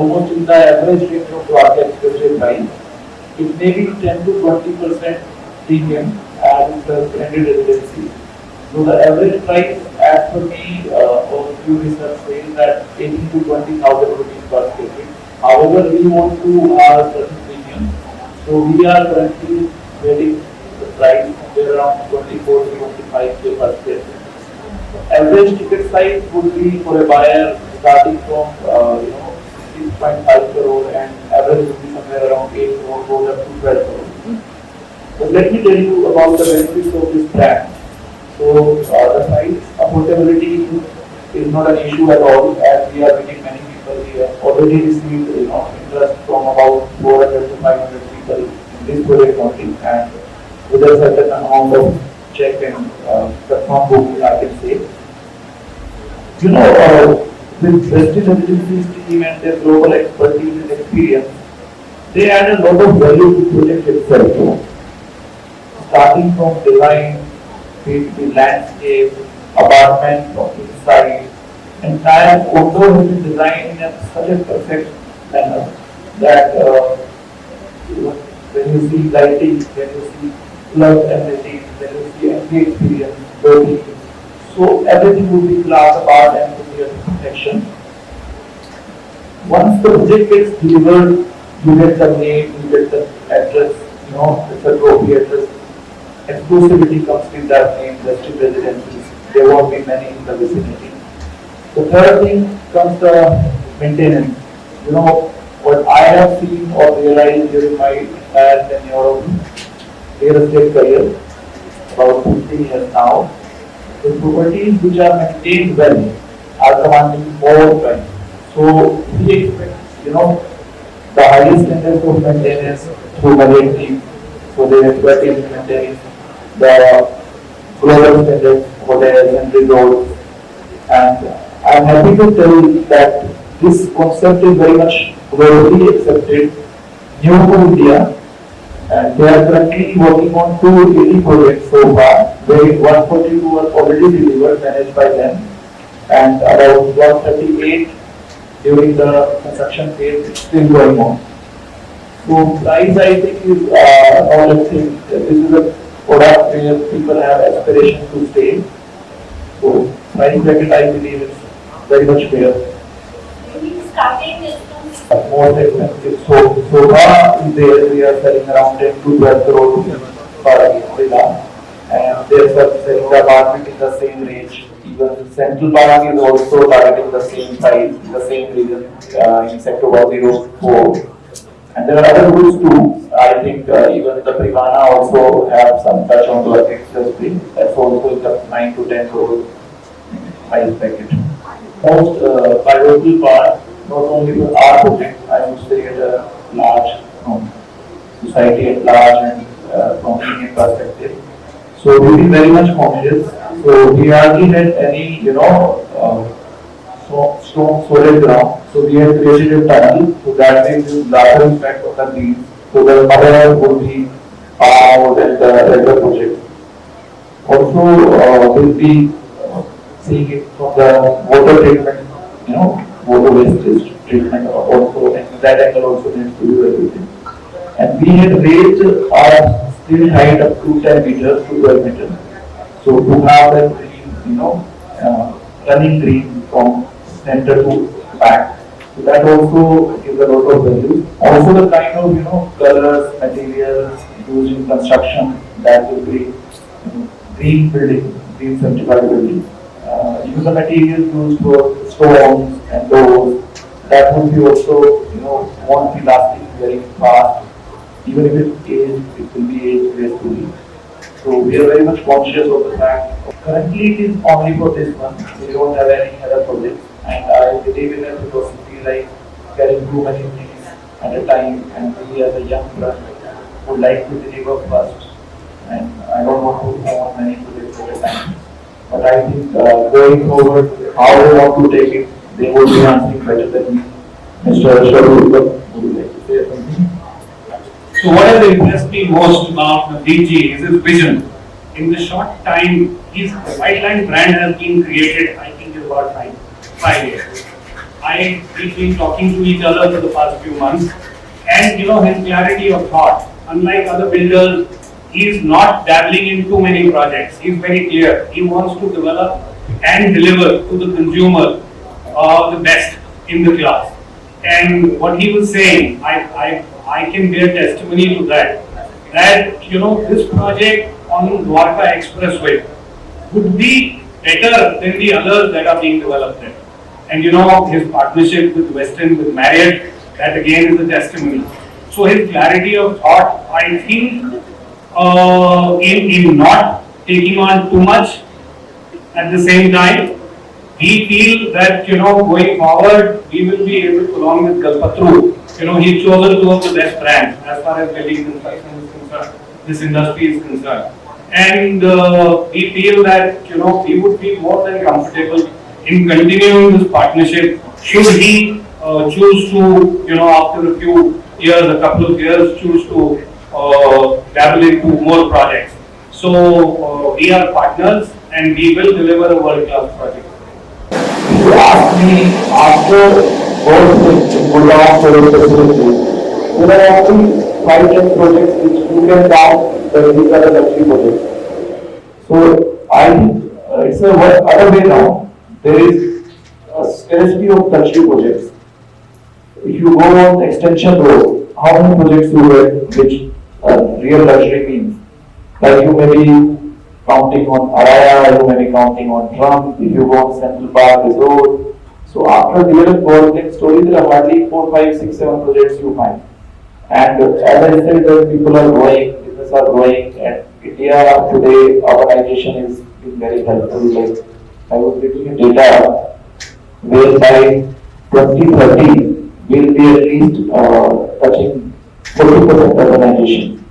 almost in the average range of Dwarka Expressway price. It may be 10 to 20% premium as it's a branded residency. So the average price as per me or few research says that 18 to 20,000 rupees per square feet. However, we want to have certain premium. So we are currently getting the price somewhere around 24 to 25K per square feet. Average ticket size would be for a buyer starting from 6.5 crore and average would be somewhere around 8 crore goes up to 12 crore. But let me tell you about the benefits of this brand. So the price affordability is not an issue at all, as we are meeting many people. We have already received interest from about 400 to 500 people in this project only, and with a certain amount of check and confirm booking, I can say. With Westin Agency's team and their global expertise and experience, they add a lot of value to project itself. Starting from design, the landscape, apartment from inside, entire outdoor has been designed in such a perfect manner that when you see lighting, when you see plug amenities, when you see empty experience, building, so everything will be class apart and will be a perfection. Once the project gets delivered, you get the name, you get the address, it's a trophy address. Exclusivity comes with that name, Westin Residencies. There won't be many in the vicinity. The third thing comes the maintenance. What I have seen or realized during my entire tenure of real estate career, about 15 years now, the properties which are maintained well are commanding more rent. So we expect, the highest standards of maintenance through marine team. So they expertise in maintaining the global standards, hotels and resorts. And I'm happy to tell that this concept is very much globally accepted, new to India, and they are currently working on 280 projects so far, where 142 are already delivered, managed by them, and about 138 during the construction phase is still going on. So price, I think, is not a thing. This is a product where people have aspiration to stay. So price bracket, I believe, is very much fair. Starting is More expensive. So far there we are selling around 10 to 12 crore rupees per villa, and they are selling the apartment in the same range. Even Central Park is also targeting the same price, the same region in Sector 104. And there are other routes too. I think even the Privana also have some touch on the Expressway. That's also in the 9 to 10 crore price bracket. Most pivotal part, not only for our project, I would say at a large society at large and from Indian perspective. So we are very much conscious. So we hardly had any, stone solid ground. So we have created a tunnel so that way the larger impact of the leaves. So the mother would be far more than the regular project. Also, we'll be seeing it from the water treatment, water waste treatment also, and that angle also needs to be everything. And we had raised our still height up to 10 meters to 12 meters. So to have that green, running green from center to back. So that also gives a lot of value. Also the kind of colors, materials used in construction, that will be green building, green certified building. Even the materials used for stones and doors, that will be also, won't be lasting very fast. Even if it's aged, it will be aged gracefully. So we are very much conscious of the fact. Currently it is only for this one. We don't have any other projects. And I believe in a philosophy like carrying too many things at a time, and we as a young brand would like to deliver first. And I don't want to own many projects at a time. But I think going forward, how they want to take it, they will be answering better than me. Mr. Sharu, would you like to say something? So what has impressed me most about the DG is his vision. In the short time, his Whiteland brand has been created, I think, in about 5 years. we've been talking to each other for the past few months, and his clarity of thought, unlike other builders, he's not dabbling in too many projects. He's very clear. He wants to develop and deliver to the consumer the best in the class. And what he was saying, I can bear testimony to that. That this project on Dwarka Expressway would be better than the others that are being developed there. And his partnership with Westin, with Marriott, that again is a testimony. So his clarity of thought, I think, in not taking on too much at the same time, we feel that going forward we will be able to, along with Kalpataru, he's chosen two of the best brands as far as building construction is concerned, this industry is concerned. And we feel that we would be more than comfortable in continuing this partnership should he choose to, after a few years, a couple of years, choose to dabble into more projects. So we are partners and we will deliver a world-class project. If you ask me, after both in Gurugram facility, there are only 5-10 projects which you can count that these are the luxury projects. So I think it's a other way now. There is a scarcity of luxury projects. If you go on extension road, how many projects you get which real luxury means? Like you may be counting on Haryana, you may be counting on Trump, if you go on Central Park Resort. So after real government story, there are hardly 4, 5, 6, 7 projects you find. And as I said, that people are growing, business are growing, and India today, urbanization is very helpful. Like I was reading a data where by 2030, we'll be at least touching 40% urbanization,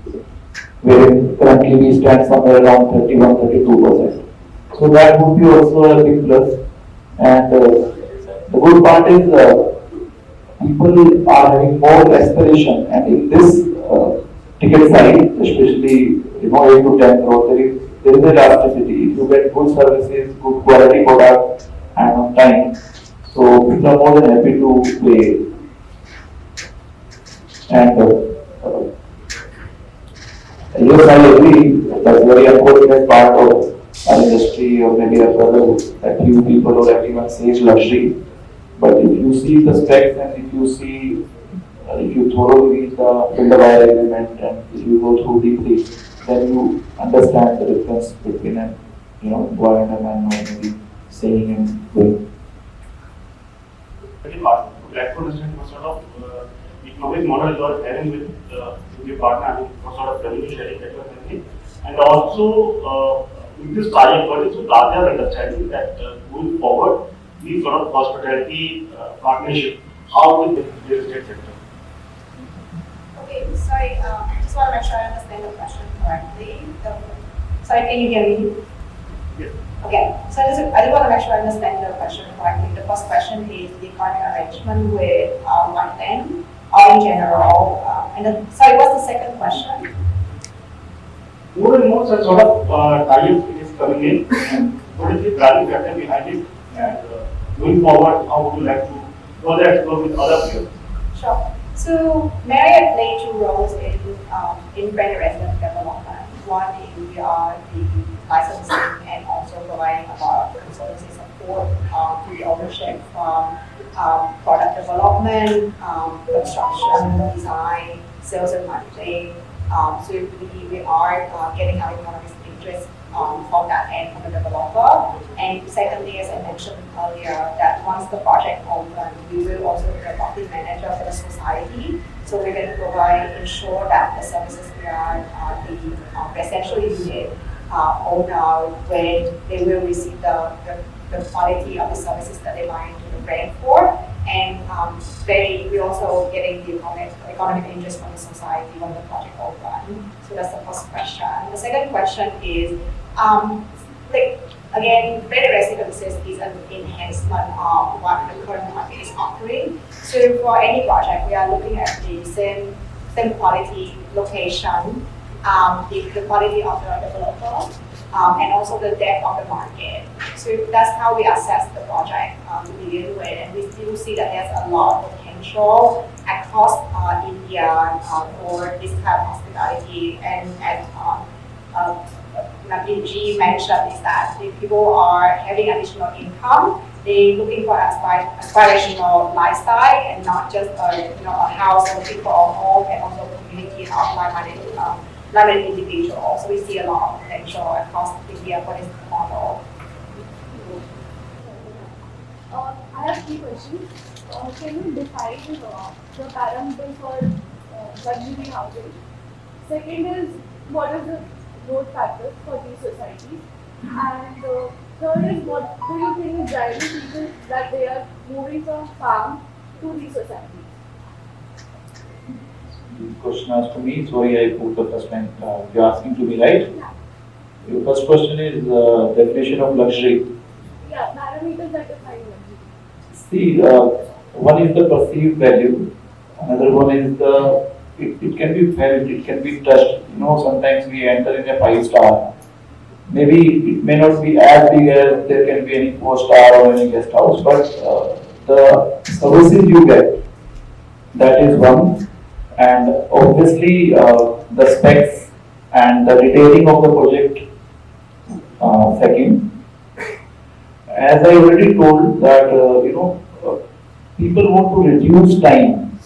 where currently we stand somewhere around 31-32%. So that would be also a big plus. And the good part is people are having more aspiration, and in this ticket size, especially 8 to 10 crore, there is elasticity. If you get good services, good quality product, and on time, so people are more than happy to pay. And yes, I agree. That's very unfortunate part of our industry, or maybe our brother, that few people or everyone says luxury. But if you see the specs and if you see, if you thoroughly read the builder agreement and if you go through deeply, then you understand the difference between a boy and a man, or maybe saying and doing. Very hard. Like to understand what sort of economic model you are having with your partner, I mean, what sort of revenue sharing that you are having, and also with this project, what is the larger understanding that going forward, the sort of hospitality partnership, how will the real estate sector? Okay, sorry, just want to make sure I understand the question correctly. Sorry, can you hear me? Yes. Okay, so I just want to make sure I understand the question correctly. The first question is the economic arrangement with Whiteland, or in general. And then, sorry, what's the second question? More and more such sort of tie-up is coming in, and what is the driving factor behind it? And going forward, how would you like to further explore with other players? Sure. So Marriott play two roles in branded residence development. One is we are the licensing and also providing a lot of consultancy support to the ownership from product development, construction, design, sales and marketing. So we are getting our economic interest from that end from the developer. And secondly, as I mentioned earlier, that once the project opens, we will also be the property manager for the society. So we're going to ensure that the services we are the residential unit own out, when they will receive the quality of the services that they buy into the brand for. And we're also getting the economic interest from the society when the project opens. So that's the first question. The second question is, again, branded residences is an enhancement of what the current market is offering. So for any project, we are looking at the same quality, location, the quality of the developer, and also the depth of the market. So that's how we assess the project to begin with, and we still see that there's a lot of potential across India for this type of hospitality. And Naveen G mentioned is that if people are having additional income, they're looking for aspirational lifestyle and not just a house, looking for a home, and also community of like-minded individuals. So we see a lot of potential across India for this model. I have 3 questions. Can you define the parameters for luxury housing? Second is, what is the growth factors for these societies? And third is, what do you think is driving people that they are moving from farm to these societies? The question asked to me, sorry I put the first time, you're asking to me, right? Yeah. Your first question is definition of luxury. Yeah, parameters that define luxury. See, one is the perceived value, another one is it can be felt, it can be touched. Sometimes we enter in a 5-star. Maybe it may not be as big as there can be any 4-star or any guest house, but the services you get, that is one. And obviously the specs and the detailing of the project, second. As I already told that, people want to reduce time.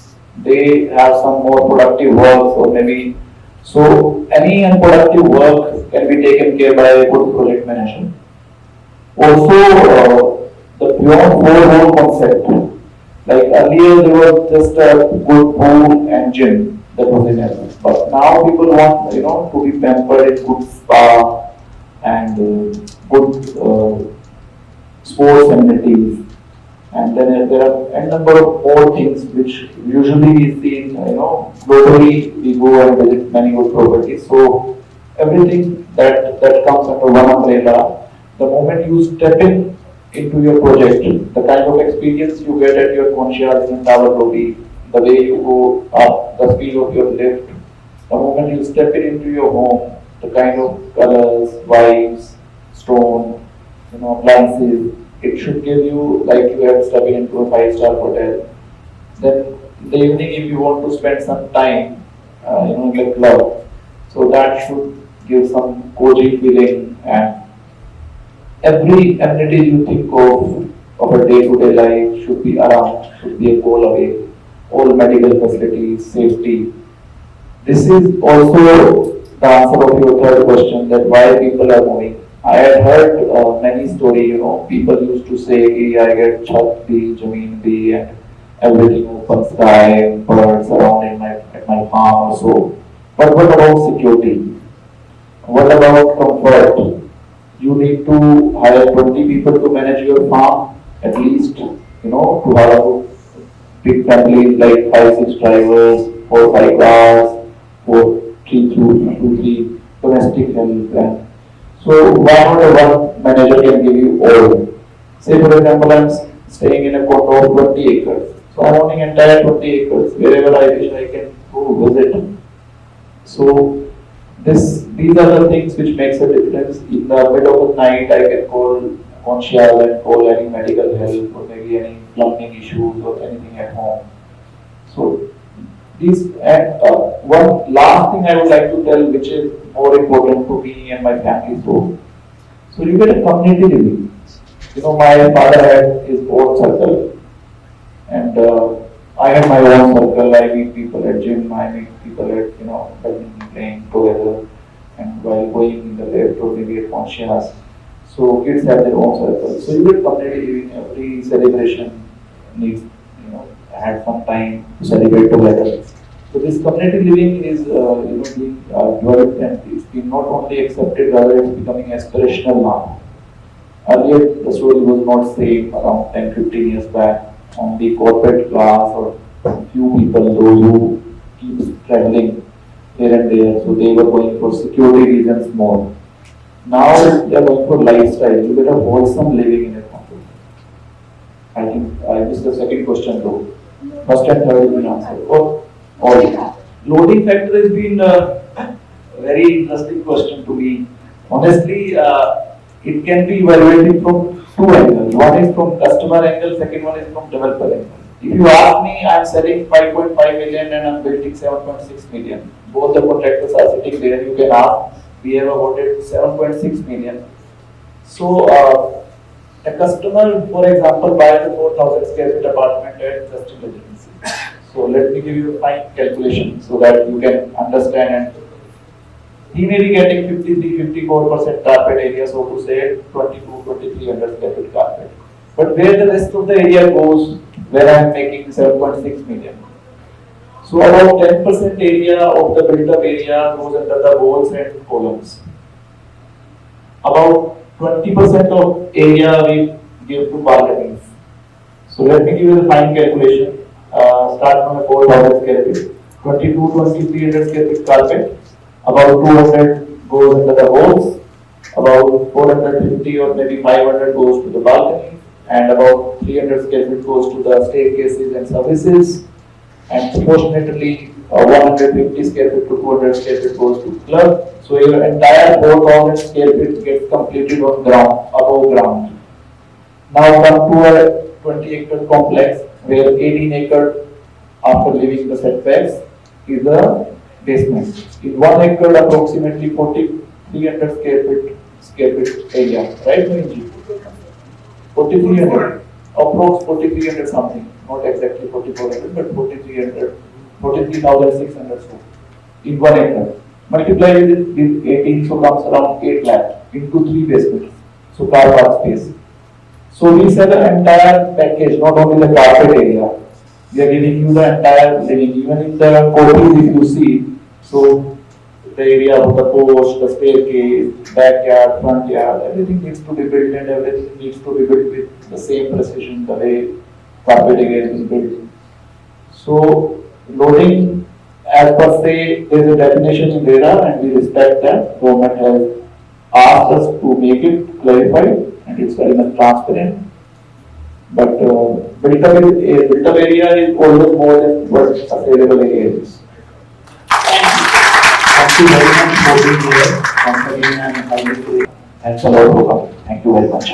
They have some more productive work, or maybe, so any unproductive work can be taken care by a good project manager. Also, the beyond 4-wall concept. Like earlier, there was just a good pool and gym that was in it. But now people want, to be pampered in good spa and good sports amenities, and then there are a number of more things which usually we see, globally we go and visit many good properties. So everything that comes under one umbrella, the moment you step into your project, the kind of experience you get at your concierge in tower lobby, the way you go up, the speed of your lift, the moment you step into your home, the kind of colors, vibes, stone, appliances, it should give you like you have stepping into a 5-star hotel. Then in the evening, if you want to spend some time, in the club, so that should give some cozy feeling, and every amenity you think of a day-to-day life should be around, should be a goal away. All medical facilities, safety. This is also the answer of your third question, that why people are moving. I had heard many stories, people used to say, hey, I get chhat bhi, zameen bhi, and everything open sky, birds around at my farm or so. But what about security? What about comfort? You need to hire 20 people to manage your farm, at least, to have big families like 5-6 drivers, 4-5 cars, 2-3 domestic help, and so why not a one manager can give you all? Say for example, I'm staying in a condo of 20 acres. So I'm owning entire 20 acres. Wherever I wish I can go visit. So these are the things which makes a difference. In the middle of the night, I can call concierge and call any medical help or maybe any plumbing issues or anything at home. So these, and one last thing I would like to tell, which is more important to me and my family. So you get a community living. My father had his own circle, and I have my own circle. I meet people at gym, I meet people at badminton playing together, and while going in the lift or maybe at concierge. So kids have their own circle. So you get community living. Every celebration needs had some time to celebrate together. So this community living is being developed, and it's been not only accepted, rather it's becoming aspirational now. Earlier the story was not same around 10-15 years back. Only corporate class or few people, those who keep traveling here and there, so they were going for security reasons more. Now they are going for lifestyle. You get a wholesome living in a country. I think I missed the second question though. First and third will be answered. All. Loading factor has been a very interesting question to me. Honestly, it can be evaluated from two angles. One is from customer angle, second one is from developer angle. If you ask me, I am selling 5.5 million and I am building 7.6 million. Both the contractors are sitting there. You can ask. We have awarded 7.6 million. So a customer, for example, buys a 4,000 square feet apartment at Westin residency. So let me give you a fine calculation so that you can understand. And he may be getting 53-54% carpet area, so to say 2,300 square feet carpet. But where the rest of the area goes, where I am making 7.6 million. So about 10% area of the built-up area goes under the walls and columns. About 20% of area we give to balconies. So let me give you the fine calculation. Start from a 4,000 square feet, 2,300 square feet carpet. About 200 goes under the walls. About 450 or maybe 500 goes to the balcony, and about 300 square feet goes to the staircases and services. And proportionately, 150 square feet to 200 square feet goes to club. So your entire 4,000 square feet gets completed on ground, above ground. Now come to a 20-acre complex where 18 acre after leaving the setbacks is the basement. In 1 acre approximately 4,300 square feet area, right Mohinji? 4,300, approx 4,300 something, not exactly 4,400 but 4,300, 43,600 so in 1 acre. Multiply with 18, so comes around 8 lakh into 3 basements, so car park space. So we sell the entire package, not only the carpet area. We are giving you the entire living, even in the courtyard if you see. So the area of the porch, the staircase, backyard, front yard, everything needs to be built and everything needs to be built with the same precision the way carpet area is built. So loading as per se, there is a definition in RERA and we respect that. Government has asked us to make it clarified and it's very much transparent. But built-up area is always more than what available area is. Thank you very much for being here. Once again, I'm happy to thanks a lot for coming. Thank you very much.